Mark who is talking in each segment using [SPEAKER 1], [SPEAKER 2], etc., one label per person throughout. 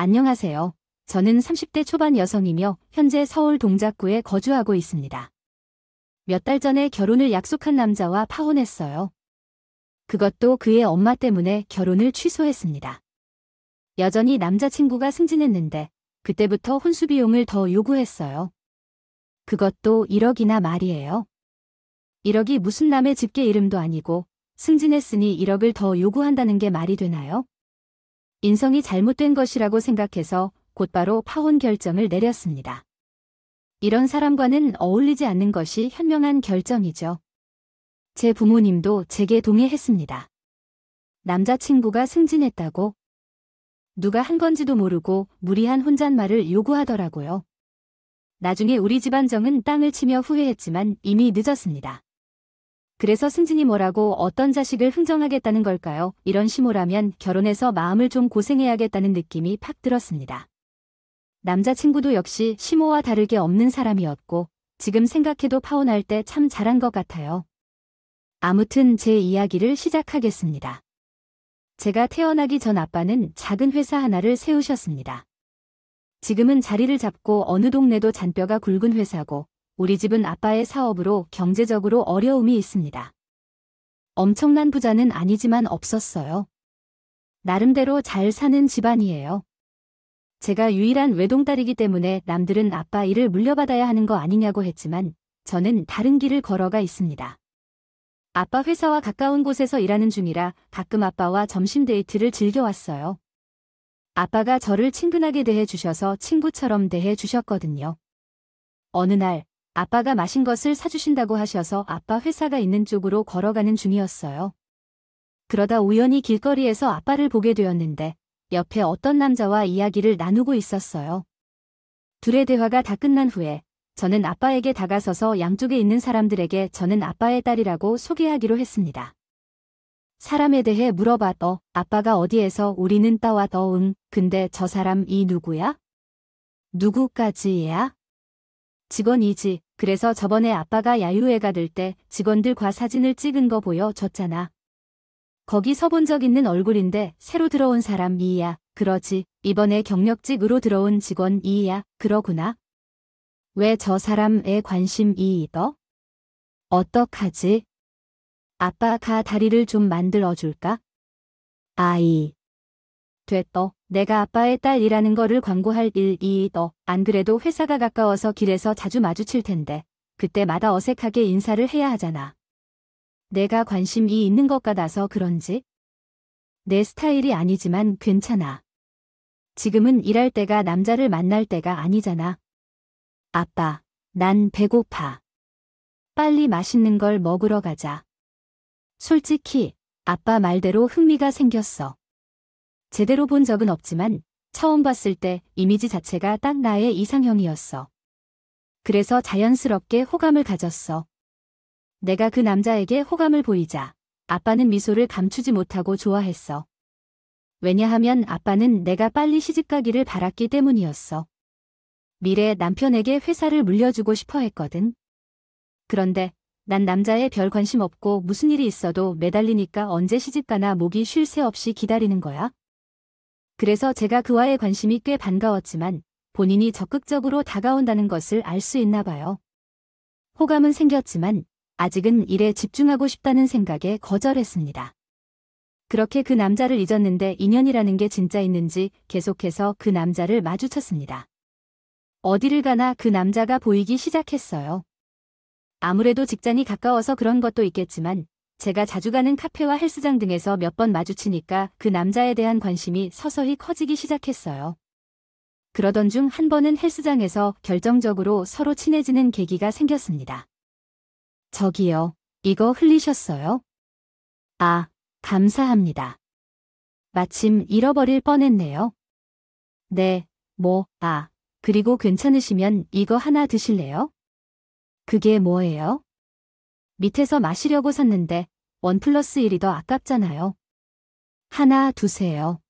[SPEAKER 1] 안녕하세요. 저는 30대 초반 여성이며 현재 서울 동작구에 거주하고 있습니다. 몇 달 전에 결혼을 약속한 남자와 파혼했어요. 그것도 그의 엄마 때문에 결혼을 취소했습니다. 여전히 남자친구가 승진했는데 그때부터 혼수 비용을 더 요구했어요. 그것도 1억이나 말이에요. 1억이 무슨 남의 집게 이름도 아니고 승진했으니 1억을 더 요구한다는 게 말이 되나요? 인성이 잘못된 것이라고 생각해서 곧바로 파혼 결정을 내렸습니다. 이런 사람과는 어울리지 않는 것이 현명한 결정이죠. 제 부모님도 제게 동의했습니다. 남자친구가 승진했다고? 누가 한 건지도 모르고 무리한 혼잣말을 요구하더라고요. 나중에 우리 집안정은 땅을 치며 후회했지만 이미 늦었습니다. 그래서 승진이 뭐라고 어떤 자식을 흥정하겠다는 걸까요? 이런 시모라면 결혼해서 마음을 좀 고생해야겠다는 느낌이 팍 들었습니다. 남자친구도 역시 시모와 다르게 없는 사람이었고 지금 생각해도 파혼할 때 참 잘한 것 같아요. 아무튼 제 이야기를 시작하겠습니다. 제가 태어나기 전 아빠는 작은 회사 하나를 세우셨습니다. 지금은 자리를 잡고 어느 동네도 잔뼈가 굵은 회사고 우리 집은 아빠의 사업으로 경제적으로 어려움이 있습니다. 엄청난 부자는 아니지만 없었어요. 나름대로 잘 사는 집안이에요. 제가 유일한 외동딸이기 때문에 남들은 아빠 일을 물려받아야 하는 거 아니냐고 했지만 저는 다른 길을 걸어가 있습니다. 아빠 회사와 가까운 곳에서 일하는 중이라 가끔 아빠와 점심 데이트를 즐겨왔어요. 아빠가 저를 친근하게 대해 주셔서 친구처럼 대해 주셨거든요. 어느 날 아빠가 마신 것을 사주신다고 하셔서 아빠 회사가 있는 쪽으로 걸어가는 중이었어요. 그러다 우연히 길거리에서 아빠를 보게 되었는데 옆에 어떤 남자와 이야기를 나누고 있었어요. 둘의 대화가 다 끝난 후에 저는 아빠에게 다가서서 양쪽에 있는 사람들에게 저는 아빠의 딸이라고 소개하기로 했습니다. 사람에 대해 물어봤더. 아빠가 어디에서 우리는 따왔더. 응. 근데 저 사람 이 누구야? 누구까지야? 직원이지. 그래서 저번에 아빠가 야유회 가들 때 직원들과 사진을 찍은 거 보여줬잖아. 거기 서본 적 있는 얼굴인데 새로 들어온 사람 이야. 그러지. 이번에 경력직으로 들어온 직원 이야. 그러구나. 왜 저 사람에 관심이 있어? 어떡하지? 아빠가 다리를 좀 만들어 줄까? 아이. 됐더. 내가 아빠의 딸이라는 거를 광고할 일이더. 안 그래도 회사가 가까워서 길에서 자주 마주칠 텐데 그때마다 어색하게 인사를 해야 하잖아. 내가 관심이 있는 것 같아서 그런지? 내 스타일이 아니지만 괜찮아. 지금은 일할 때가 남자를 만날 때가 아니잖아. 아빠, 난 배고파. 빨리 맛있는 걸 먹으러 가자. 솔직히 아빠 말대로 흥미가 생겼어. 제대로 본 적은 없지만 처음 봤을 때 이미지 자체가 딱 나의 이상형이었어. 그래서 자연스럽게 호감을 가졌어. 내가 그 남자에게 호감을 보이자 아빠는 미소를 감추지 못하고 좋아했어. 왜냐하면 아빠는 내가 빨리 시집가기를 바랐기 때문이었어. 미래 남편에게 회사를 물려주고 싶어 했거든. 그런데 난 남자에 별 관심 없고 무슨 일이 있어도 매달리니까 언제 시집가나 목이 쉴 새 없이 기다리는 거야. 그래서 제가 그와의 관심이 꽤 반가웠지만 본인이 적극적으로 다가온다는 것을 알 수 있나 봐요. 호감은 생겼지만 아직은 일에 집중하고 싶다는 생각에 거절했습니다. 그렇게 그 남자를 잊었는데 인연이라는 게 진짜 있는지 계속해서 그 남자를 마주쳤습니다. 어디를 가나 그 남자가 보이기 시작했어요. 아무래도 직장이 가까워서 그런 것도 있겠지만 제가 자주 가는 카페와 헬스장 등에서 몇 번 마주치니까 그 남자에 대한 관심이 서서히 커지기 시작했어요. 그러던 중 한 번은 헬스장에서 결정적으로 서로 친해지는 계기가 생겼습니다. 저기요, 이거 흘리셨어요? 아, 감사합니다. 마침 잃어버릴 뻔했네요. 네, 그리고 괜찮으시면 이거 하나 드실래요? 그게 뭐예요? 밑에서 마시려고 샀는데 1+1이 더 아깝잖아요. 하나 두세요.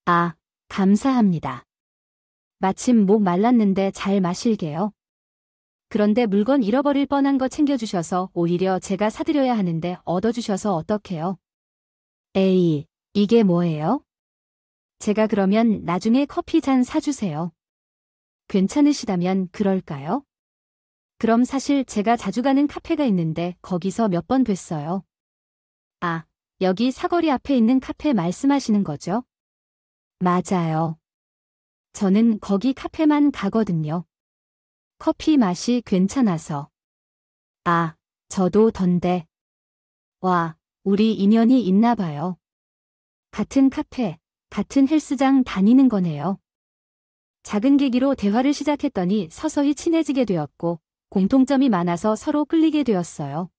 [SPEAKER 1] 아, 감사합니다. 마침 목 말랐는데 잘 마실게요. 그런데 물건 잃어버릴 뻔한 거 챙겨주셔서 오히려 제가 사드려야 하는데 얻어주셔서 어떡해요? 에이, 이게 뭐예요? 제가 그러면 나중에 커피 잔 사주세요. 괜찮으시다면 그럴까요? 그럼 사실 제가 자주 가는 카페가 있는데 거기서 몇 번 뵀어요. 아, 여기 사거리 앞에 있는 카페 말씀하시는 거죠? 맞아요. 저는 거기 카페만 가거든요. 커피 맛이 괜찮아서. 아, 저도 던데. 와, 우리 인연이 있나 봐요. 같은 카페, 같은 헬스장 다니는 거네요. 작은 계기로 대화를 시작했더니 서서히 친해지게 되었고 공통점이 많아서 서로 끌리게 되었어요.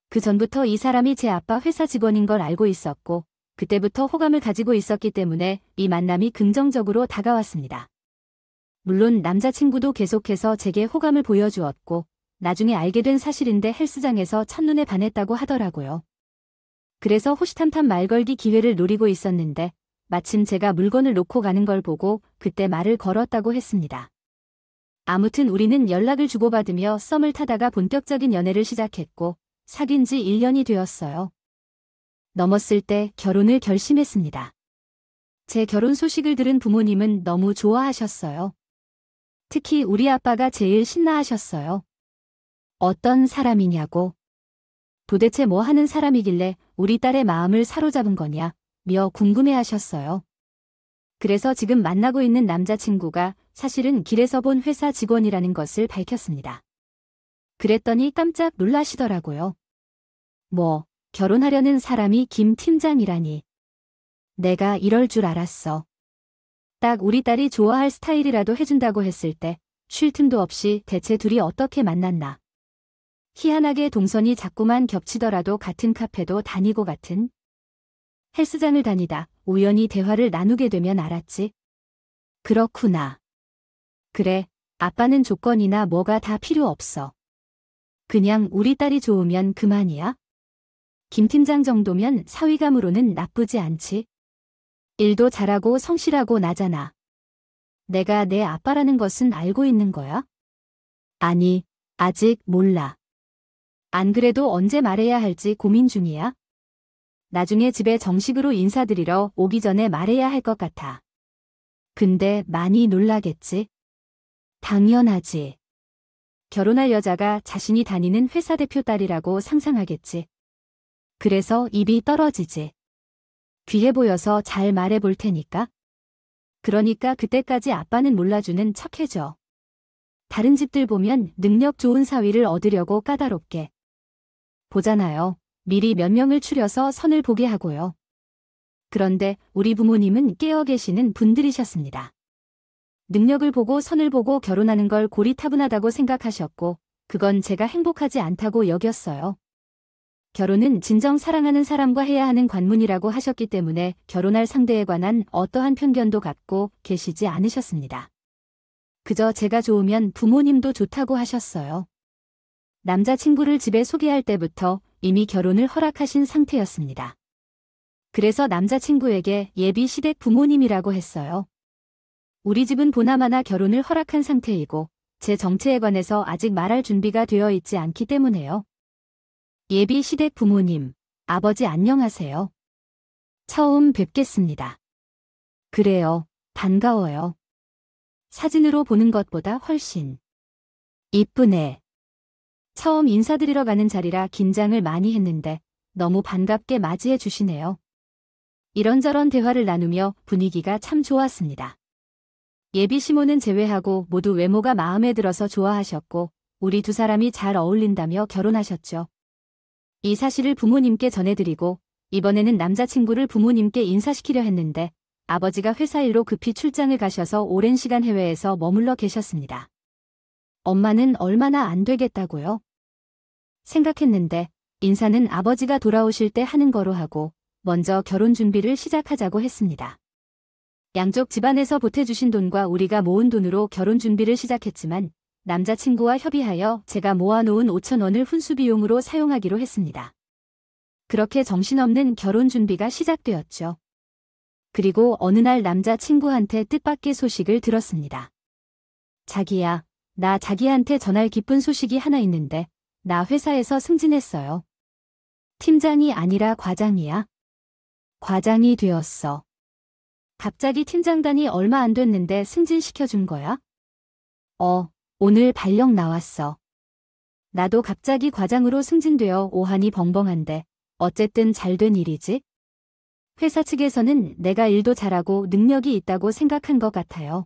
[SPEAKER 1] 그 전부터 이 사람이 제 아빠 회사 직원인 걸 알고 있었고 그때부터 호감을 가지고 있었기 때문에 이 만남이 긍정적으로 다가왔습니다. 물론 남자친구도 계속해서 제게 호감을 보여주었고 나중에 알게 된 사실인데 헬스장에서 첫눈에 반했다고 하더라고요. 그래서 호시탐탐 말 걸기 기회를 노리고 있었는데 마침 제가 물건을 놓고 가는 걸 보고 그때 말을 걸었다고 했습니다. 아무튼 우리는 연락을 주고받으며 썸을 타다가 본격적인 연애를 시작했고 사귄 지 1년이 되었어요. 넘었을 때 결혼을 결심했습니다. 제 결혼 소식을 들은 부모님은 너무 좋아하셨어요. 특히 우리 아빠가 제일 신나하셨어요. 어떤 사람이냐고. 도대체 뭐 하는 사람이길래 우리 딸의 마음을 사로잡은 거냐 며 궁금해하셨어요. 그래서 지금 만나고 있는 남자친구가 사실은 길에서 본 회사 직원이라는 것을 밝혔습니다. 그랬더니 깜짝 놀라시더라고요. 뭐, 결혼하려는 사람이 김 팀장이라니. 내가 이럴 줄 알았어. 딱 우리 딸이 좋아할 스타일이라도 해준다고 했을 때 쉴 틈도 없이 대체 둘이 어떻게 만났나. 희한하게 동선이 자꾸만 겹치더라도 같은 카페도 다니고 같은 헬스장을 다니다 우연히 대화를 나누게 되면 알았지. 그렇구나. 그래, 아빠는 조건이나 뭐가 다 필요 없어. 그냥 우리 딸이 좋으면 그만이야? 김 팀장 정도면 사위감으로는 나쁘지 않지. 일도 잘하고 성실하고 나잖아. 내가 내 아빠라는 것은 알고 있는 거야? 아니, 아직 몰라. 안 그래도 언제 말해야 할지 고민 중이야. 나중에 집에 정식으로 인사드리러 오기 전에 말해야 할 것 같아. 근데 많이 놀라겠지? 당연하지. 결혼할 여자가 자신이 다니는 회사 대표 딸이라고 상상하겠지. 그래서 입이 떨어지지. 귀해 보여서 잘 말해 볼 테니까. 그러니까 그때까지 아빠는 몰라주는 척해줘. 다른 집들 보면 능력 좋은 사위를 얻으려고 까다롭게. 보잖아요. 미리 몇 명을 추려서 선을 보게 하고요. 그런데 우리 부모님은 깨어 계시는 분들이셨습니다. 능력을 보고 선을 보고 결혼하는 걸 고리타분하다고 생각하셨고 그건 제가 행복하지 않다고 여겼어요. 결혼은 진정 사랑하는 사람과 해야 하는 관문이라고 하셨기 때문에 결혼할 상대에 관한 어떠한 편견도 갖고 계시지 않으셨습니다. 그저 제가 좋으면 부모님도 좋다고 하셨어요. 남자친구를 집에 소개할 때부터 이미 결혼을 허락하신 상태였습니다. 그래서 남자친구에게 예비 시댁 부모님이라고 했어요. 우리 집은 보나마나 결혼을 허락한 상태이고 제 정체에 관해서 아직 말할 준비가 되어 있지 않기 때문에요. 예비 시댁 부모님, 아버지 안녕하세요. 처음 뵙겠습니다. 그래요, 반가워요. 사진으로 보는 것보다 훨씬 이쁘네. 처음 인사드리러 가는 자리라 긴장을 많이 했는데 너무 반갑게 맞이해 주시네요. 이런저런 대화를 나누며 분위기가 참 좋았습니다. 예비 시모는 제외하고 모두 외모가 마음에 들어서 좋아하셨고 우리 두 사람이 잘 어울린다며 결혼하셨죠. 이 사실을 부모님께 전해드리고 이번에는 남자친구를 부모님께 인사시키려 했는데 아버지가 회사 일로 급히 출장을 가셔서 오랜 시간 해외에서 머물러 계셨습니다. 엄마는 얼마나 안 되겠다고요? 생각했는데 인사는 아버지가 돌아오실 때 하는 거로 하고 먼저 결혼 준비를 시작하자고 했습니다. 양쪽 집안에서 보태주신 돈과 우리가 모은 돈으로 결혼 준비를 시작했지만 남자친구와 협의하여 제가 모아놓은 5,000원을 혼수비용으로 사용하기로 했습니다. 그렇게 정신없는 결혼 준비가 시작되었죠. 그리고 어느 날 남자친구한테 뜻밖의 소식을 들었습니다. 자기야, 나 자기한테 전할 기쁜 소식이 하나 있는데 나 회사에서 승진했어요. 팀장이 아니라 과장이야. 과장이 되었어. 갑자기 팀장단이 얼마 안 됐는데 승진시켜준 거야? 오늘 발령 나왔어. 나도 갑자기 과장으로 승진되어 오한이 벙벙한데 어쨌든 잘된 일이지? 회사 측에서는 내가 일도 잘하고 능력이 있다고 생각한 것 같아요.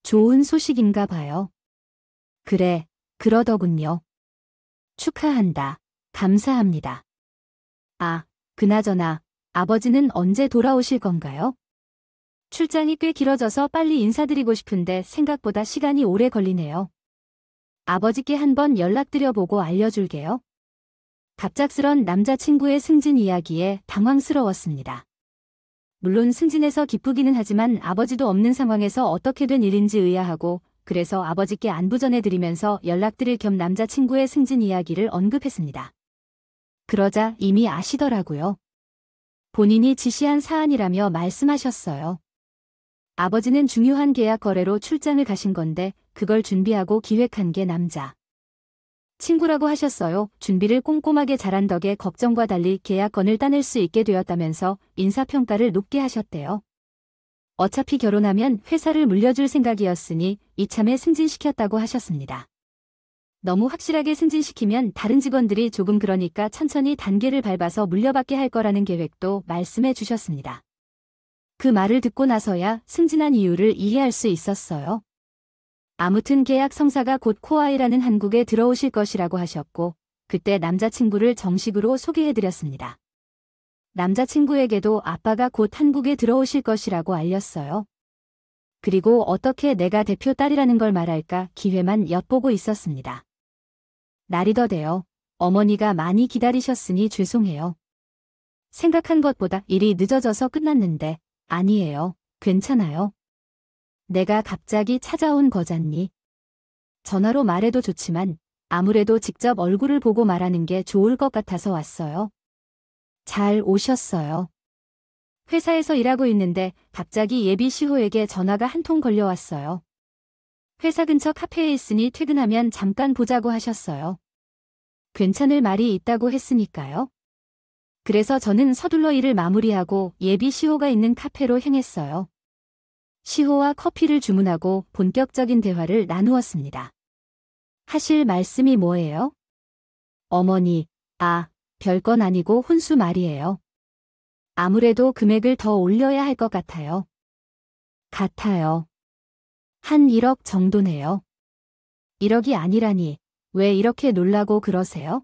[SPEAKER 1] 좋은 소식인가 봐요. 그래, 그러더군요. 축하한다. 감사합니다. 아, 그나저나 아버지는 언제 돌아오실 건가요? 출장이 꽤 길어져서 빨리 인사드리고 싶은데 생각보다 시간이 오래 걸리네요. 아버지께 한번 연락드려보고 알려줄게요. 갑작스런 남자친구의 승진 이야기에 당황스러웠습니다. 물론 승진해서 기쁘기는 하지만 아버지도 없는 상황에서 어떻게 된 일인지 의아하고 그래서 아버지께 안부 전해드리면서 연락드릴 겸 남자친구의 승진 이야기를 언급했습니다. 그러자 이미 아시더라고요. 본인이 지시한 사안이라며 말씀하셨어요. 아버지는 중요한 계약 거래로 출장을 가신 건데 그걸 준비하고 기획한 게 남자 친구라고 하셨어요. 준비를 꼼꼼하게 잘한 덕에 걱정과 달리 계약건을 따낼 수 있게 되었다면서 인사평가를 높게 하셨대요. 어차피 결혼하면 회사를 물려줄 생각이었으니 이참에 승진시켰다고 하셨습니다. 너무 확실하게 승진시키면 다른 직원들이 조금 그러니까 천천히 단계를 밟아서 물려받게 할 거라는 계획도 말씀해 주셨습니다. 그 말을 듣고 나서야 승진한 이유를 이해할 수 있었어요. 아무튼 계약 성사가 곧 코아이라는 한국에 들어오실 것이라고 하셨고 그때 남자친구를 정식으로 소개해드렸습니다. 남자친구에게도 아빠가 곧 한국에 들어오실 것이라고 알렸어요. 그리고 어떻게 내가 대표 딸이라는 걸 말할까 기회만 엿보고 있었습니다. 날이 더 돼요. 어머니가 많이 기다리셨으니 죄송해요. 생각한 것보다 일이 늦어져서 끝났는데 아니에요. 괜찮아요. 내가 갑자기 찾아온 거잖니. 전화로 말해도 좋지만 아무래도 직접 얼굴을 보고 말하는 게 좋을 것 같아서 왔어요. 잘 오셨어요. 회사에서 일하고 있는데 갑자기 예비 시호에게 전화가 한 통 걸려왔어요. 회사 근처 카페에 있으니 퇴근하면 잠깐 보자고 하셨어요. 괜찮을 말이 있다고 했으니까요. 그래서 저는 서둘러 일을 마무리하고 예비 시호가 있는 카페로 향했어요. 시호와 커피를 주문하고 본격적인 대화를 나누었습니다. 하실 말씀이 뭐예요? 어머니, 별건 아니고 혼수 말이에요. 아무래도 금액을 더 올려야 할 것 같아요. 한 1억 정도네요. 1억이 아니라니 왜 이렇게 놀라고 그러세요?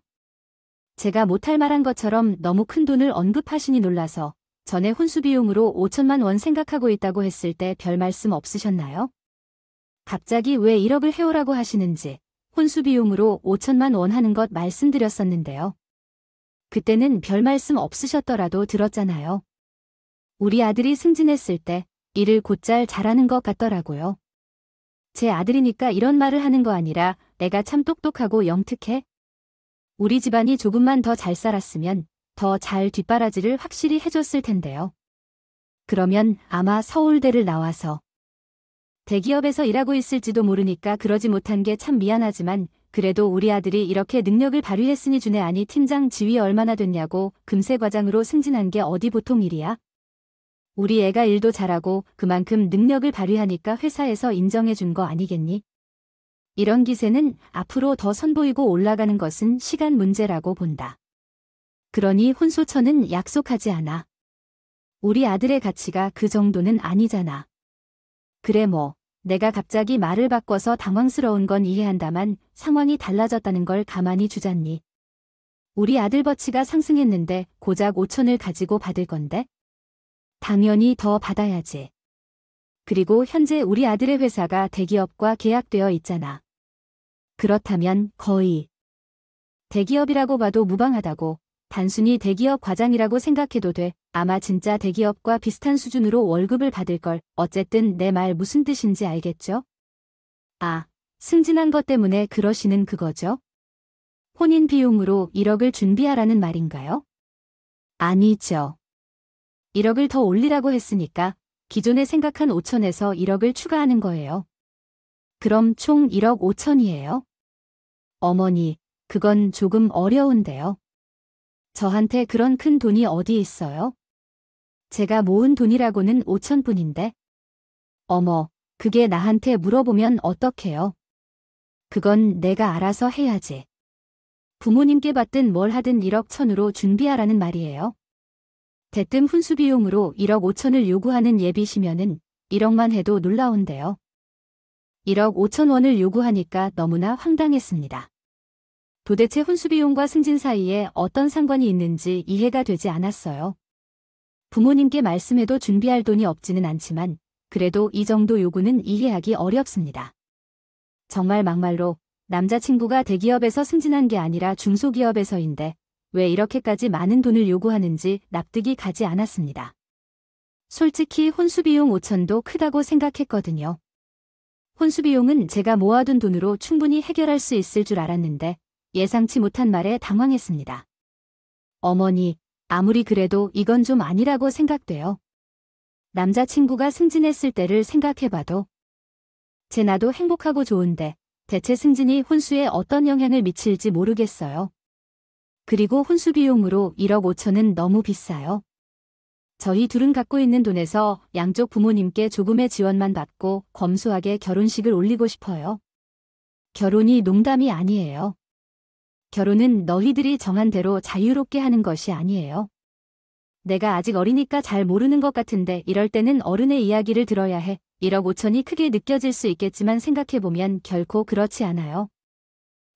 [SPEAKER 1] 제가 못할 말한 것처럼 너무 큰 돈을 언급하시니 놀라서 전에 혼수 비용으로 5천만 원 생각하고 있다고 했을 때 별 말씀 없으셨나요? 갑자기 왜 1억을 해오라고 하시는지 혼수 비용으로 5천만 원 하는 것 말씀드렸었는데요. 그때는 별 말씀 없으셨더라도 들었잖아요. 우리 아들이 승진했을 때 일을 곧잘 잘하는 것 같더라고요. 제 아들이니까 이런 말을 하는 거 아니라 내가 참 똑똑하고 영특해? 우리 집안이 조금만 더 잘 살았으면 더 잘 뒷바라지를 확실히 해줬을 텐데요. 그러면 아마 서울대를 나와서 대기업에서 일하고 있을지도 모르니까 그러지 못한 게 참 미안하지만 그래도 우리 아들이 이렇게 능력을 발휘했으니 준혜 아니 팀장 지위 얼마나 됐냐고 금세 과장으로 승진한 게 어디 보통 일이야? 우리 애가 일도 잘하고 그만큼 능력을 발휘하니까 회사에서 인정해 준 거 아니겠니? 이런 기세는 앞으로 더 선보이고 올라가는 것은 시간 문제라고 본다. 그러니 혼수처는 약속하지 않아. 우리 아들의 가치가 그 정도는 아니잖아. 그래 뭐 내가 갑자기 말을 바꿔서 당황스러운 건 이해한다만 상황이 달라졌다는 걸 가만히 주잖니. 우리 아들 버치가 상승했는데 고작 5천을 가지고 받을 건데? 당연히 더 받아야지. 그리고 현재 우리 아들의 회사가 대기업과 계약되어 있잖아. 그렇다면 거의 대기업이라고 봐도 무방하다고 단순히 대기업 과장이라고 생각해도 돼. 아마 진짜 대기업과 비슷한 수준으로 월급을 받을걸. 어쨌든 내 말 무슨 뜻인지 알겠죠? 승진한 것 때문에 그러시는 그거죠? 혼인 비용으로 1억을 준비하라는 말인가요? 아니죠. 1억을 더 올리라고 했으니까 기존에 생각한 5천에서 1억을 추가하는 거예요. 그럼 총 1억 5천이에요? 어머니, 그건 조금 어려운데요. 저한테 그런 큰 돈이 어디 있어요? 제가 모은 돈이라고는 5천뿐인데. 어머, 그게 나한테 물어보면 어떡해요? 그건 내가 알아서 해야지. 부모님께 받든 뭘 하든 1억 1천으로 준비하라는 말이에요. 대뜸 훈수 비용으로 1억 5천을 요구하는 예비시면은 1억만 해도 놀라운데요. 1억 5천 원을 요구하니까 너무나 황당했습니다. 도대체 훈수 비용과 승진 사이에 어떤 상관이 있는지 이해가 되지 않았어요. 부모님께 말씀해도 준비할 돈이 없지는 않지만 그래도 이 정도 요구는 이해하기 어렵습니다. 정말 막말로 남자친구가 대기업에서 승진한 게 아니라 중소기업에서인데 왜 이렇게까지 많은 돈을 요구하는지 납득이 가지 않았습니다. 솔직히 혼수비용 5천도 크다고 생각했거든요. 혼수비용은 제가 모아둔 돈으로 충분히 해결할 수 있을 줄 알았는데 예상치 못한 말에 당황했습니다. 어머니, 아무리 그래도 이건 좀 아니라고 생각돼요. 남자친구가 승진했을 때를 생각해봐도 제 나도 행복하고 좋은데 대체 승진이 혼수에 어떤 영향을 미칠지 모르겠어요. 그리고 혼수 비용으로 1억 5천은 너무 비싸요. 저희 둘은 갖고 있는 돈에서 양쪽 부모님께 조금의 지원만 받고 검소하게 결혼식을 올리고 싶어요. 결혼이 농담이 아니에요. 결혼은 너희들이 정한 대로 자유롭게 하는 것이 아니에요. 내가 아직 어리니까 잘 모르는 것 같은데 이럴 때는 어른의 이야기를 들어야 해. 1억 5천이 크게 느껴질 수 있겠지만 생각해보면 결코 그렇지 않아요.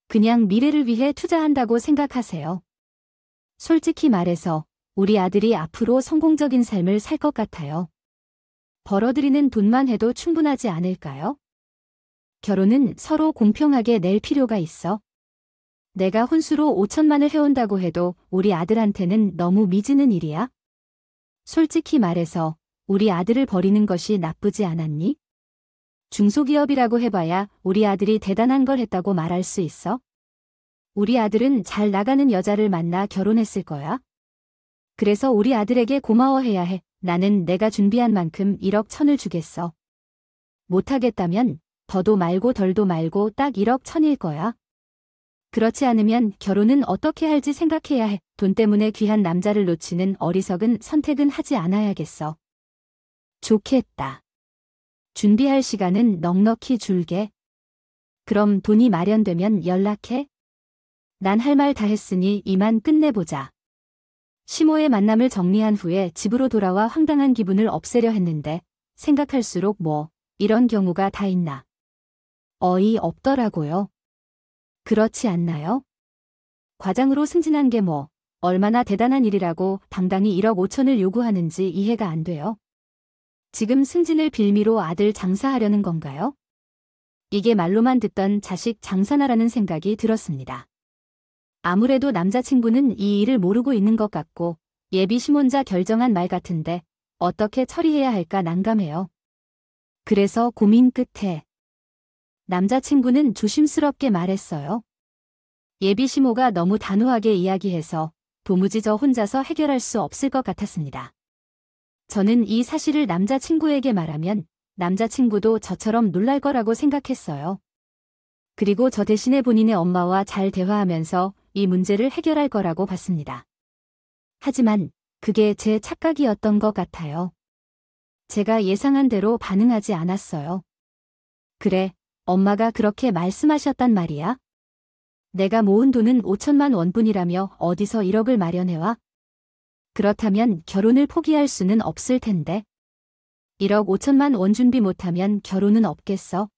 [SPEAKER 1] 그냥 미래를 위해 투자한다고 생각하세요. 솔직히 말해서 우리 아들이 앞으로 성공적인 삶을 살 것 같아요. 벌어들이는 돈만 해도 충분하지 않을까요? 결혼은 서로 공평하게 낼 필요가 있어. 내가 혼수로 5천만을 해온다고 해도 우리 아들한테는 너무 미지는 일이야. 솔직히 말해서 우리 아들을 버리는 것이 나쁘지 않았니? 중소기업이라고 해봐야 우리 아들이 대단한 걸 했다고 말할 수 있어? 우리 아들은 잘 나가는 여자를 만나 결혼했을 거야. 그래서 우리 아들에게 고마워해야 해. 나는 내가 준비한 만큼 1억 1천을 주겠어. 못하겠다면 더도 말고 덜도 말고 딱 1억 1천일 거야. 그렇지 않으면 결혼은 어떻게 할지 생각해야 해. 돈 때문에 귀한 남자를 놓치는 어리석은 선택은 하지 않아야겠어. 좋겠다. 준비할 시간은 넉넉히 줄게. 그럼 돈이 마련되면 연락해. 난 할 말 다 했으니 이만 끝내보자. 시모의 만남을 정리한 후에 집으로 돌아와 황당한 기분을 없애려 했는데 생각할수록 이런 경우가 다 있나. 어이없더라고요. 그렇지 않나요? 과장으로 승진한 게 얼마나 대단한 일이라고 당당히 1억 5천을 요구하는지 이해가 안 돼요. 지금 승진을 빌미로 아들 장사하려는 건가요? 이게 말로만 듣던 자식 장사나라는 생각이 들었습니다. 아무래도 남자친구는 이 일을 모르고 있는 것 같고 예비 시몬자 결정한 말 같은데 어떻게 처리해야 할까 난감해요. 그래서 고민 끝에 남자친구는 조심스럽게 말했어요. 예비 시모가 너무 단호하게 이야기해서 도무지 저 혼자서 해결할 수 없을 것 같았습니다. 저는 이 사실을 남자친구에게 말하면 남자친구도 저처럼 놀랄 거라고 생각했어요. 그리고 저 대신에 본인의 엄마와 잘 대화하면서 이 문제를 해결할 거라고 봤습니다. 하지만 그게 제 착각이었던 것 같아요. 제가 예상한 대로 반응하지 않았어요. 그래, 엄마가 그렇게 말씀하셨단 말이야? 내가 모은 돈은 5천만 원뿐이라며 어디서 1억을 마련해와? 그렇다면 결혼을 포기할 수는 없을 텐데. 1억 5천만 원 준비 못하면 결혼은 없겠어?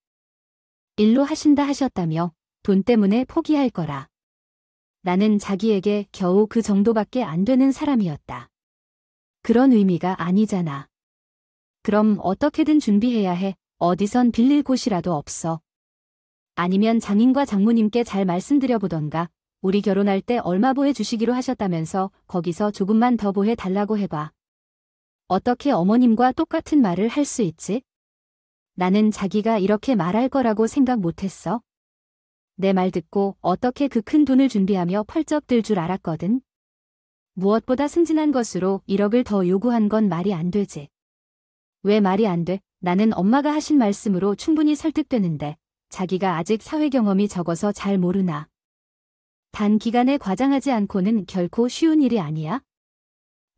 [SPEAKER 1] 일로 하신다 하셨다며 돈 때문에 포기할 거라. 나는 자기에게 겨우 그 정도밖에 안 되는 사람이었다. 그런 의미가 아니잖아. 그럼 어떻게든 준비해야 해. 어디선 빌릴 곳이라도 없어. 아니면 장인과 장모님께 잘 말씀드려보던가. 우리 결혼할 때 얼마 보해주시기로 하셨다면서 거기서 조금만 더 보해달라고 해봐. 어떻게 어머님과 똑같은 말을 할 수 있지? 나는 자기가 이렇게 말할 거라고 생각 못했어. 내 말 듣고 어떻게 그 큰 돈을 준비하며 펄쩍 들 줄 알았거든. 무엇보다 승진한 것으로 1억을 더 요구한 건 말이 안 되지. 왜 말이 안 돼? 나는 엄마가 하신 말씀으로 충분히 설득되는데 자기가 아직 사회 경험이 적어서 잘 모르나. 단 기간에 과장하지 않고는 결코 쉬운 일이 아니야.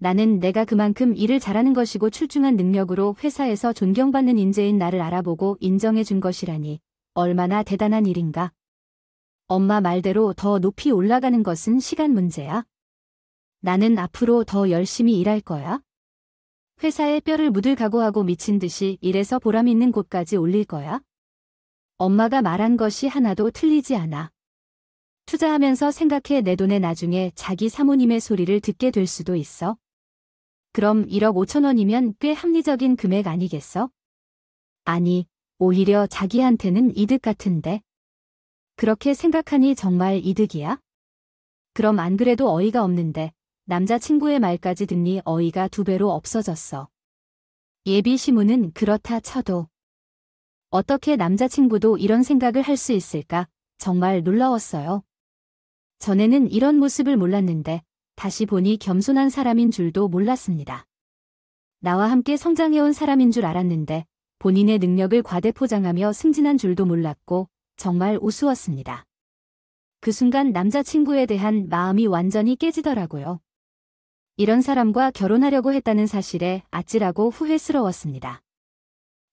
[SPEAKER 1] 나는 내가 그만큼 일을 잘하는 것이고 출중한 능력으로 회사에서 존경받는 인재인 나를 알아보고 인정해 준 것이라니 얼마나 대단한 일인가. 엄마 말대로 더 높이 올라가는 것은 시간 문제야. 나는 앞으로 더 열심히 일할 거야. 회사에 뼈를 묻을 각오하고 미친 듯이 일해서 보람 있는 곳까지 올릴 거야. 엄마가 말한 것이 하나도 틀리지 않아. 투자하면서 생각해 내 돈에 나중에 자기 사모님의 소리를 듣게 될 수도 있어. 그럼 1억 5천 원이면 꽤 합리적인 금액 아니겠어? 아니, 오히려 자기한테는 이득 같은데. 그렇게 생각하니 정말 이득이야? 그럼 안 그래도 어이가 없는데 남자친구의 말까지 듣니 어이가 2배로 없어졌어. 예비 시무는 그렇다 쳐도 어떻게 남자친구도 이런 생각을 할 수 있을까? 정말 놀라웠어요. 전에는 이런 모습을 몰랐는데 다시 보니 겸손한 사람인 줄도 몰랐습니다. 나와 함께 성장해온 사람인 줄 알았는데 본인의 능력을 과대포장하며 승진한 줄도 몰랐고 정말 우스웠습니다. 그 순간 남자친구에 대한 마음이 완전히 깨지더라고요. 이런 사람과 결혼하려고 했다는 사실에 아찔하고 후회스러웠습니다.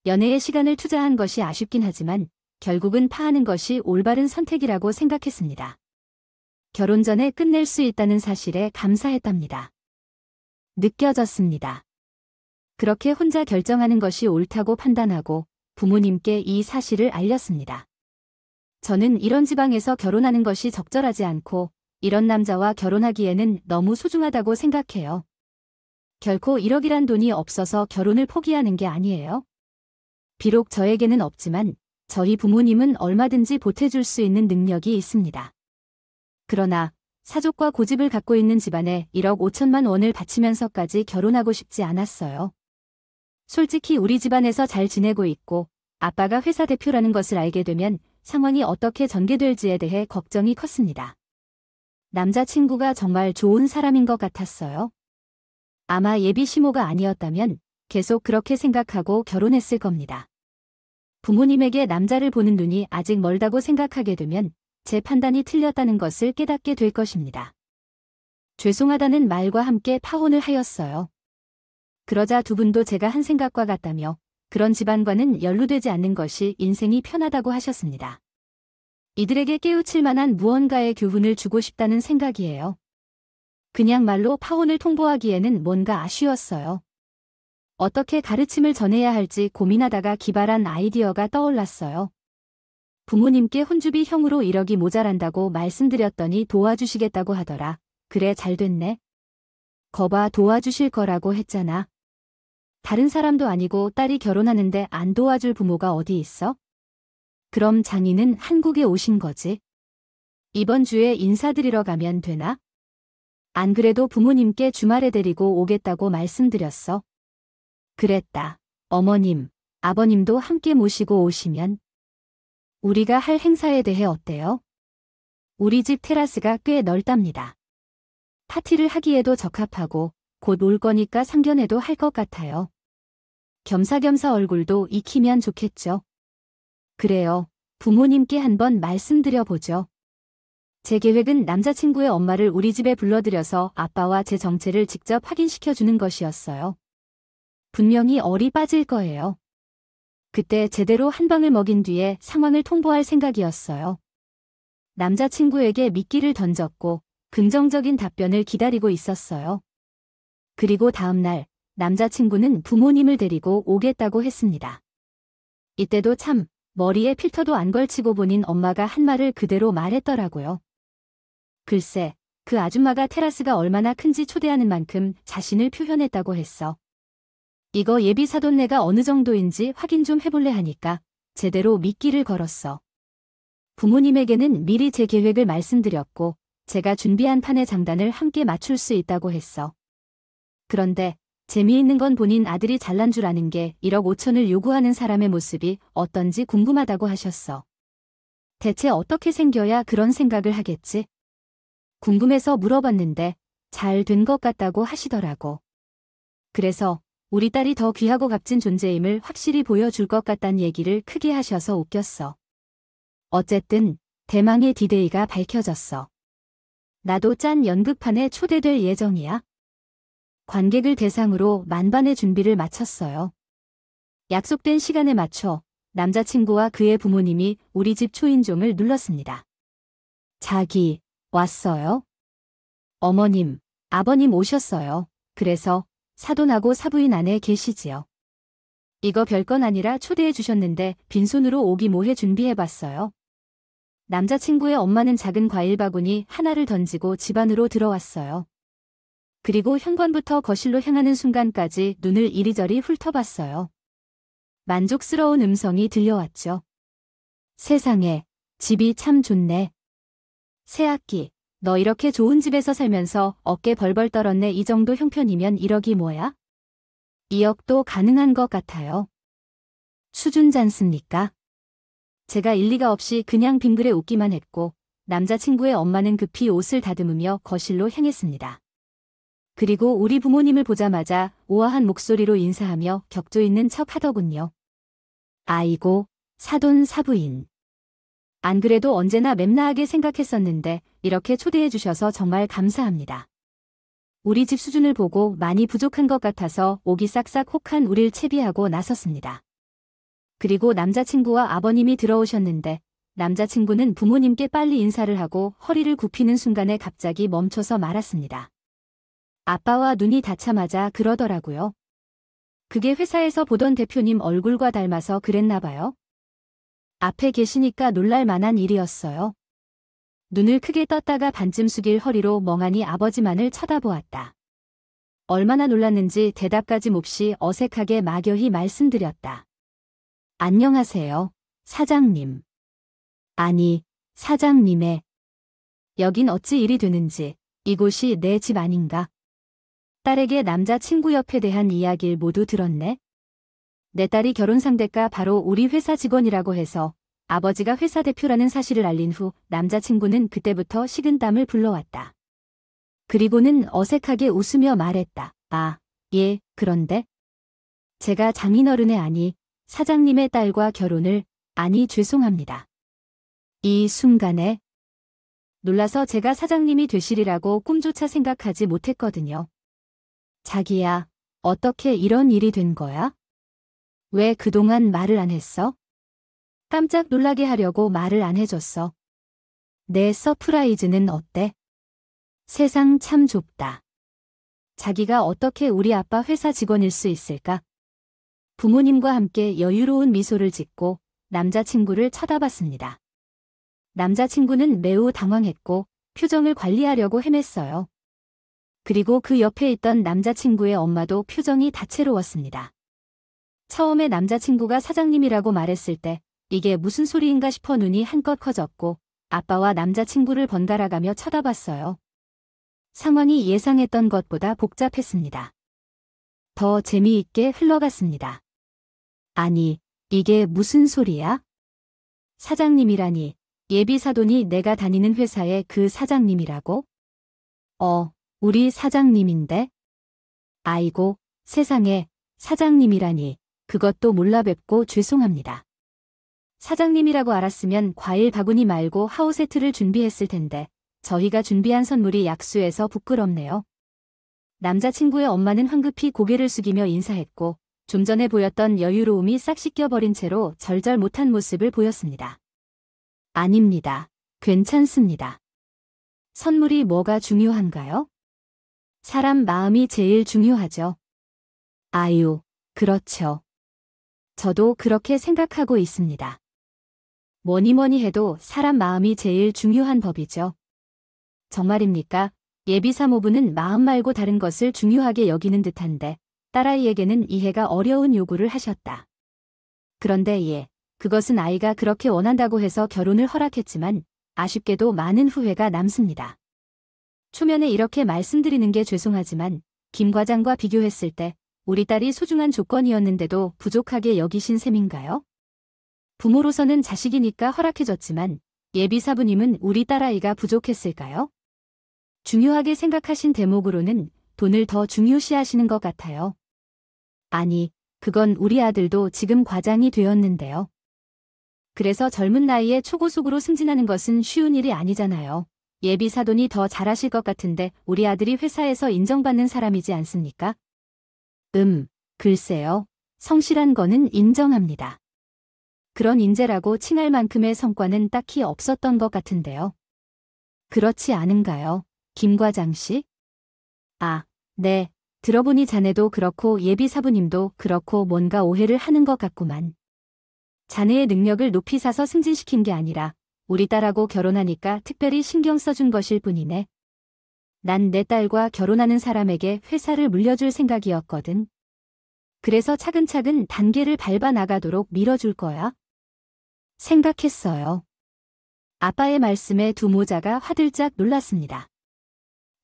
[SPEAKER 1] 연애에 시간을 투자한 것이 아쉽긴 하지만 결국은 파하는 것이 올바른 선택이라고 생각했습니다. 결혼 전에 끝낼 수 있다는 사실에 감사했답니다. 느껴졌습니다. 그렇게 혼자 결정하는 것이 옳다고 판단하고 부모님께 이 사실을 알렸습니다. 저는 이런 지방에서 결혼하는 것이 적절하지 않고 이런 남자와 결혼하기에는 너무 소중하다고 생각해요. 결코 1억이란 돈이 없어서 결혼을 포기하는 게 아니에요. 비록 저에게는 없지만 저희 부모님은 얼마든지 보태줄 수 있는 능력이 있습니다. 그러나 사족과 고집을 갖고 있는 집안에 1억 5천만 원을 바치면서까지 결혼하고 싶지 않았어요. 솔직히 우리 집안에서 잘 지내고 있고 아빠가 회사 대표라는 것을 알게 되면 상황이 어떻게 전개될지에 대해 걱정이 컸습니다. 남자친구가 정말 좋은 사람인 것 같았어요. 아마 예비 시모가 아니었다면 계속 그렇게 생각하고 결혼했을 겁니다. 부모님에게 남자를 보는 눈이 아직 멀다고 생각하게 되면 제 판단이 틀렸다는 것을 깨닫게 될 것입니다. 죄송하다는 말과 함께 파혼을 하였어요. 그러자 두 분도 제가 한 생각과 같다며 그런 집안과는 연루되지 않는 것이 인생이 편하다고 하셨습니다. 이들에게 깨우칠 만한 무언가의 교훈을 주고 싶다는 생각이에요. 그냥 말로 파혼을 통보하기에는 뭔가 아쉬웠어요. 어떻게 가르침을 전해야 할지 고민하다가 기발한 아이디어가 떠올랐어요. 부모님께 혼주비 형으로 1억이 모자란다고 말씀드렸더니 도와주시겠다고 하더라. 그래, 잘 됐네. 거봐, 도와주실 거라고 했잖아. 다른 사람도 아니고 딸이 결혼하는데 안 도와줄 부모가 어디 있어? 그럼 장인은 한국에 오신 거지? 이번 주에 인사드리러 가면 되나? 안 그래도 부모님께 주말에 데리고 오겠다고 말씀드렸어. 그랬다. 어머님, 아버님도 함께 모시고 오시면. 우리가 할 행사에 대해 어때요? 우리 집 테라스가 꽤 넓답니다. 파티를 하기에도 적합하고 곧 올 거니까 상견례도 할 것 같아요. 겸사겸사 얼굴도 익히면 좋겠죠. 그래요. 부모님께 한번 말씀드려보죠. 제 계획은 남자친구의 엄마를 우리 집에 불러들여서 아빠와 제 정체를 직접 확인시켜주는 것이었어요. 분명히 얼이 빠질 거예요. 그때 제대로 한 방을 먹인 뒤에 상황을 통보할 생각이었어요. 남자친구에게 미끼를 던졌고 긍정적인 답변을 기다리고 있었어요. 그리고 다음 날 남자친구는 부모님을 데리고 오겠다고 했습니다. 이때도 참 머리에 필터도 안 걸치고 보닌 엄마가 한 말을 그대로 말했더라고요. 글쎄, 그 아줌마가 테라스가 얼마나 큰지 초대하는 만큼 자신을 표현했다고 했어. 이거 예비 사돈네가 어느 정도인지 확인 좀 해볼래 하니까 제대로 미끼를 걸었어. 부모님에게는 미리 제 계획을 말씀드렸고 제가 준비한 판의 장단을 함께 맞출 수 있다고 했어. 그런데 재미있는 건 본인 아들이 잘난 줄 아는 게 1억 5천을 요구하는 사람의 모습이 어떤지 궁금하다고 하셨어. 대체 어떻게 생겨야 그런 생각을 하겠지? 궁금해서 물어봤는데 잘 된 것 같다고 하시더라고. 그래서 우리 딸이 더 귀하고 값진 존재임을 확실히 보여줄 것 같다는 얘기를 크게 하셔서 웃겼어. 어쨌든 대망의 디데이가 밝혀졌어. 나도 짠 연극판에 초대될 예정이야. 관객을 대상으로 만반의 준비를 마쳤어요. 약속된 시간에 맞춰 남자친구와 그의 부모님이 우리 집 초인종을 눌렀습니다. 자기, 왔어요? 어머님, 아버님 오셨어요. 그래서 사돈하고 사부인 안에 계시지요. 이거 별건 아니라 초대해 주셨는데 빈손으로 오기 뭐해 준비해봤어요. 남자친구의 엄마는 작은 과일 바구니 하나를 던지고 집 안으로 들어왔어요. 그리고 현관부터 거실로 향하는 순간까지 눈을 이리저리 훑어봤어요. 만족스러운 음성이 들려왔죠. 세상에, 집이 참 좋네. 새학기, 너 이렇게 좋은 집에서 살면서 어깨 벌벌 떨었네. 이 정도 형편이면 1억이 뭐야? 2억도 가능한 것 같아요. 수준잖습니까? 제가 일리가 없이 그냥 빙그레 웃기만 했고 남자친구의 엄마는 급히 옷을 다듬으며 거실로 향했습니다. 그리고 우리 부모님을 보자마자 우아한 목소리로 인사하며 격조 있는 척 하더군요. 아이고, 사돈 사부인. 안 그래도 언제나 맵나하게 생각했었는데 이렇게 초대해 주셔서 정말 감사합니다. 우리 집 수준을 보고 많이 부족한 것 같아서 오기 싹싹 혹한 우릴 채비하고 나섰습니다. 그리고 남자친구와 아버님이 들어오셨는데 남자친구는 부모님께 빨리 인사를 하고 허리를 굽히는 순간에 갑자기 멈춰서 말았습니다. 아빠와 눈이 닿자마자 그러더라고요. 그게 회사에서 보던 대표님 얼굴과 닮아서 그랬나 봐요. 앞에 계시니까 놀랄 만한 일이었어요. 눈을 크게 떴다가 반쯤 숙일 허리로 멍하니 아버지만을 쳐다보았다. 얼마나 놀랐는지 대답까지 몹시 어색하게 막연히 말씀드렸다. 안녕하세요, 사장님. 아니, 사장님의. 여긴 어찌 일이 되는지, 이곳이 내 집 아닌가? 딸에게 남자친구 옆에 대한 이야기를 모두 들었네. 내 딸이 결혼 상대가 바로 우리 회사 직원이라고 해서 아버지가 회사 대표라는 사실을 알린 후 남자친구는 그때부터 식은땀을 불러왔다. 그리고는 어색하게 웃으며 말했다. 아, 예, 그런데 제가 장인어른의 아니 사장님의 딸과 결혼을, 아니 죄송합니다. 이 순간에 놀라서 제가 사장님이 되시리라고 꿈조차 생각하지 못했거든요. 자기야, 어떻게 이런 일이 된 거야? 왜 그동안 말을 안 했어? 깜짝 놀라게 하려고 말을 안 해줬어. 내 서프라이즈는 어때? 세상 참 좁다. 자기가 어떻게 우리 아빠 회사 직원일 수 있을까? 부모님과 함께 여유로운 미소를 짓고 남자친구를 쳐다봤습니다. 남자친구는 매우 당황했고 표정을 관리하려고 헤맸어요. 그리고 그 옆에 있던 남자친구의 엄마도 표정이 다채로웠습니다. 처음에 남자친구가 사장님이라고 말했을 때 이게 무슨 소리인가 싶어 눈이 한껏 커졌고 아빠와 남자친구를 번갈아가며 쳐다봤어요. 상황이 예상했던 것보다 복잡했습니다. 더 재미있게 흘러갔습니다. 아니, 이게 무슨 소리야? 사장님이라니, 예비 사돈이 내가 다니는 회사의 그 사장님이라고? 우리 사장님인데? 아이고, 세상에, 사장님이라니, 그것도 몰라 뵙고 죄송합니다. 사장님이라고 알았으면 과일 바구니 말고 하우 세트를 준비했을 텐데 저희가 준비한 선물이 약수해서 부끄럽네요. 남자친구의 엄마는 황급히 고개를 숙이며 인사했고 좀 전에 보였던 여유로움이 싹 씻겨버린 채로 절절 못한 모습을 보였습니다. 아닙니다. 괜찮습니다. 선물이 뭐가 중요한가요? 사람 마음이 제일 중요하죠. 아유, 그렇죠. 저도 그렇게 생각하고 있습니다. 뭐니 해도 사람 마음이 제일 중요한 법이죠. 정말입니까? 예비사모부는 마음 말고 다른 것을 중요하게 여기는 듯한데 딸아이에게는 이해가 어려운 요구를 하셨다. 그런데 예, 그것은 아이가 그렇게 원한다고 해서 결혼을 허락했지만 아쉽게도 많은 후회가 남습니다. 초면에 이렇게 말씀드리는 게 죄송하지만 김 과장과 비교했을 때 우리 딸이 소중한 조건이었는데도 부족하게 여기신 셈인가요? 부모로서는 자식이니까 허락해줬지만 예비사부님은 우리 딸아이가 부족했을까요? 중요하게 생각하신 대목으로는 돈을 더 중요시하시는 것 같아요. 아니, 그건 우리 아들도 지금 과장이 되었는데요. 그래서 젊은 나이에 초고속으로 승진하는 것은 쉬운 일이 아니잖아요. 예비 사돈이 더 잘하실 것 같은데 우리 아들이 회사에서 인정받는 사람이지 않습니까? 글쎄요. 성실한 거는 인정합니다. 그런 인재라고 칭할 만큼의 성과는 딱히 없었던 것 같은데요. 그렇지 않은가요, 김 과장 씨? 아, 네. 들어보니 자네도 그렇고 예비 사부님도 그렇고 뭔가 오해를 하는 것 같구만. 자네의 능력을 높이 사서 승진시킨 게 아니라 우리 딸하고 결혼하니까 특별히 신경 써준 것일 뿐이네. 난 내 딸과 결혼하는 사람에게 회사를 물려줄 생각이었거든. 그래서 차근차근 단계를 밟아 나가도록 밀어줄 거야. 생각했어요. 아빠의 말씀에 두 모자가 화들짝 놀랐습니다.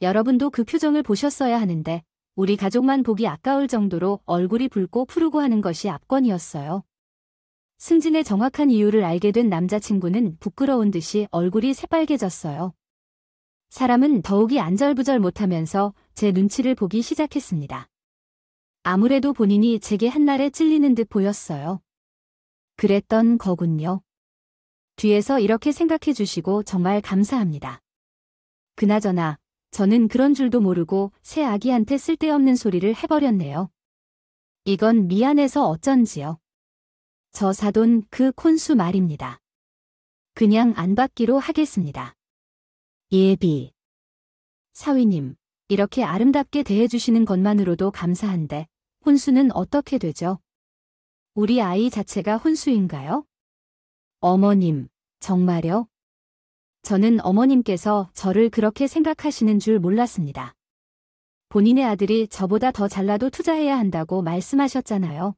[SPEAKER 1] 여러분도 그 표정을 보셨어야 하는데 우리 가족만 보기 아까울 정도로 얼굴이 붉고 푸르고 하는 것이 압권이었어요. 승진의 정확한 이유를 알게 된 남자친구는 부끄러운 듯이 얼굴이 새빨개졌어요. 사람은 더욱이 안절부절 못하면서 제 눈치를 보기 시작했습니다. 아무래도 본인이 제게 한날에 찔리는 듯 보였어요. 그랬던 거군요. 뒤에서 이렇게 생각해 주시고 정말 감사합니다. 그나저나 저는 그런 줄도 모르고 새 아기한테 쓸데없는 소리를 해버렸네요. 이건 미안해서 어쩐지요. 저 사돈 그 콘수 말입니다. 그냥 안 받기로 하겠습니다. 예비. 사위님, 이렇게 아름답게 대해주시는 것만으로도 감사한데 혼수는 어떻게 되죠? 우리 아이 자체가 혼수인가요? 어머님, 정말요? 저는 어머님께서 저를 그렇게 생각하시는 줄 몰랐습니다. 본인의 아들이 저보다 더 잘나도 투자해야 한다고 말씀하셨잖아요.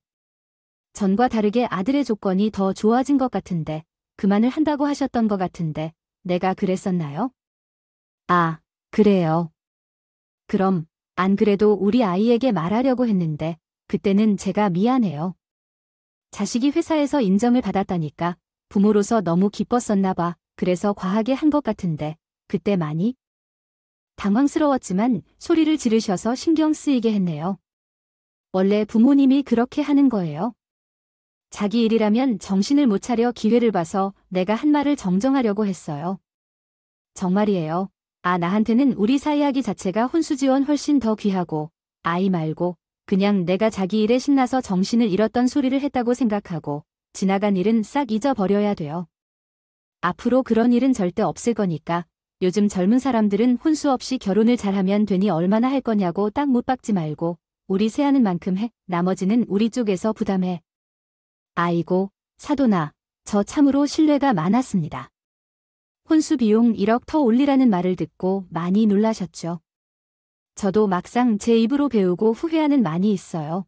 [SPEAKER 1] 전과 다르게 아들의 조건이 더 좋아진 것 같은데 그만을 한다고 하셨던 것 같은데 내가 그랬었나요? 아, 그래요. 그럼 안 그래도 우리 아이에게 말하려고 했는데 그때는 제가 미안해요. 자식이 회사에서 인정을 받았다니까 부모로서 너무 기뻤었나 봐. 그래서 과하게 한 것 같은데 그때 많이 당황스러웠지만 소리를 지르셔서 신경 쓰이게 했네요. 원래 부모님이 그렇게 하는 거예요. 자기 일이라면 정신을 못 차려 기회를 봐서 내가 한 말을 정정하려고 했어요. 정말이에요. 아, 나한테는 우리 사이하기 자체가 혼수지원 훨씬 더 귀하고 아이 말고 그냥 내가 자기 일에 신나서 정신을 잃었던 소리를 했다고 생각하고 지나간 일은 싹 잊어버려야 돼요. 앞으로 그런 일은 절대 없을 거니까 요즘 젊은 사람들은 혼수 없이 결혼을 잘하면 되니 얼마나 할 거냐고 딱 못 박지 말고 우리 세하는 만큼 해. 나머지는 우리 쪽에서 부담해. 아이고, 사돈아, 저 참으로 신뢰가 많았습니다. 혼수 비용 1억 더 올리라는 말을 듣고 많이 놀라셨죠. 저도 막상 제 입으로 배우고 후회하는 많이 있어요.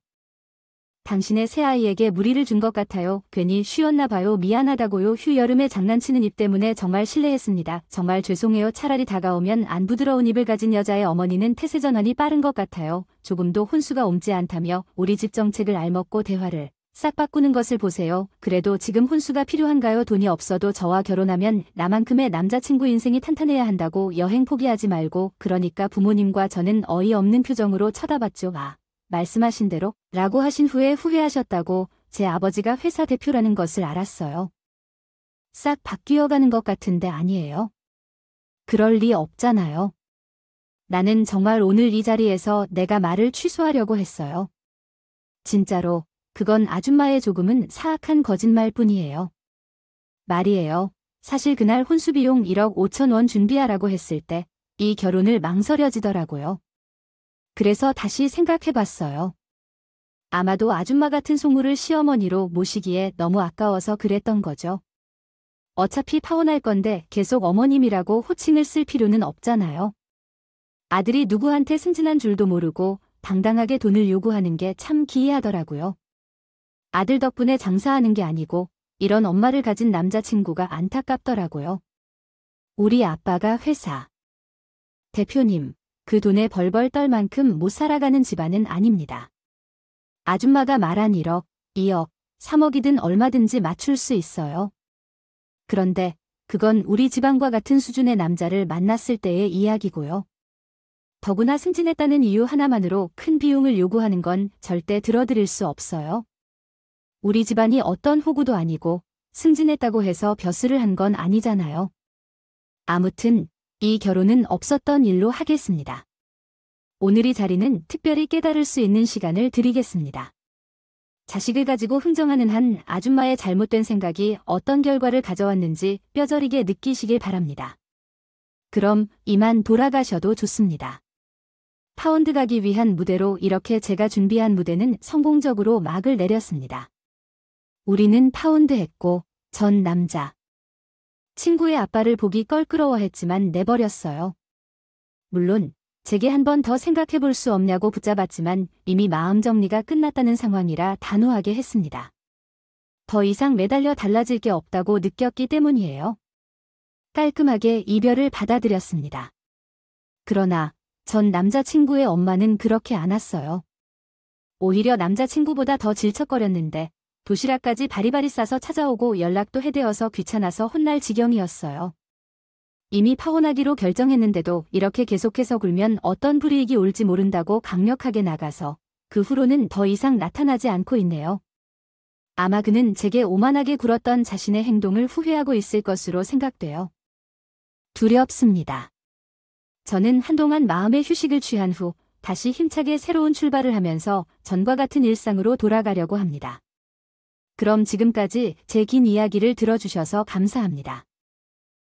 [SPEAKER 1] 당신의 새아이에게 무리를 준 것 같아요. 괜히 쉬었나 봐요. 미안하다고요. 휴 여름에 장난치는 입 때문에 정말 실례했습니다. 정말 죄송해요. 차라리 다가오면 안 부드러운 입을 가진 여자의 어머니는 태세 전환이 빠른 것 같아요. 조금도 혼수가 옮지 않다며 우리 집 정책을 알먹고 대화를 싹 바꾸는 것을 보세요. 그래도 지금 혼수가 필요한가요? 돈이 없어도 저와 결혼하면 나만큼의 남자친구 인생이 탄탄해야 한다고 여행 포기하지 말고 그러니까 부모님과 저는 어이없는 표정으로 쳐다봤죠. 아. 말씀하신 대로 라고 하신 후에 후회하셨다고 제 아버지가 회사 대표라는 것을 알았어요. 싹 바뀌어가는 것 같은데 아니에요? 그럴 리 없잖아요. 나는 정말 오늘 이 자리에서 내가 말을 취소하려고 했어요. 진짜로 그건 아줌마의 조금은 사악한 거짓말 뿐이에요. 말이에요. 사실 그날 혼수비용 1억 5천 원 준비하라고 했을 때 이 결혼을 망설여지더라고요. 그래서 다시 생각해봤어요. 아마도 아줌마 같은 속물을 시어머니로 모시기에 너무 아까워서 그랬던 거죠. 어차피 파혼할 건데 계속 어머님이라고 호칭을 쓸 필요는 없잖아요. 아들이 누구한테 승진한 줄도 모르고 당당하게 돈을 요구하는 게 참 기이하더라고요. 아들 덕분에 장사하는 게 아니고 이런 엄마를 가진 남자친구가 안타깝더라고요. 우리 아빠가 회사 대표님. 그 돈에 벌벌 떨 만큼 못 살아가는 집안은 아닙니다. 아줌마가 말한 1억, 2억, 3억이든 얼마든지 맞출 수 있어요. 그런데 그건 우리 집안과 같은 수준의 남자를 만났을 때의 이야기고요. 더구나 승진했다는 이유 하나만으로 큰 비용을 요구하는 건 절대 들어드릴 수 없어요. 우리 집안이 어떤 호구도 아니고 승진했다고 해서 벼슬을 한 건 아니잖아요. 아무튼 이 결혼은 없었던 일로 하겠습니다. 오늘 이 자리는 특별히 깨달을 수 있는 시간을 드리겠습니다. 자식을 가지고 흥정하는 한 아줌마의 잘못된 생각이 어떤 결과를 가져왔는지 뼈저리게 느끼시길 바랍니다. 그럼 이만 돌아가셔도 좋습니다. 파운드 가기 위한 무대로 이렇게 제가 준비한 무대는 성공적으로 막을 내렸습니다. 우리는 파운드 했고 전 남자 친구의 아빠를 보기 껄끄러워했지만 내버렸어요. 물론 제게 한 번 더 생각해 볼 수 없냐고 붙잡았지만 이미 마음 정리가 끝났다는 상황이라 단호하게 했습니다. 더 이상 매달려 달라질 게 없다고 느꼈기 때문이에요. 깔끔하게 이별을 받아들였습니다. 그러나 전 남자친구의 엄마는 그렇게 않았어요. 오히려 남자친구보다 더 질척거렸는데 도시락까지 바리바리 싸서 찾아오고 연락도 해대어서 귀찮아서 혼날 지경이었어요. 이미 파혼하기로 결정했는데도 이렇게 계속해서 굴면 어떤 불이익이 올지 모른다고 강력하게 나가서 그 후로는 더 이상 나타나지 않고 있네요. 아마 그는 제게 오만하게 굴었던 자신의 행동을 후회하고 있을 것으로 생각돼요. 두렵습니다. 저는 한동안 마음의 휴식을 취한 후 다시 힘차게 새로운 출발을 하면서 전과 같은 일상으로 돌아가려고 합니다. 그럼 지금까지 제 긴 이야기를 들어주셔서 감사합니다.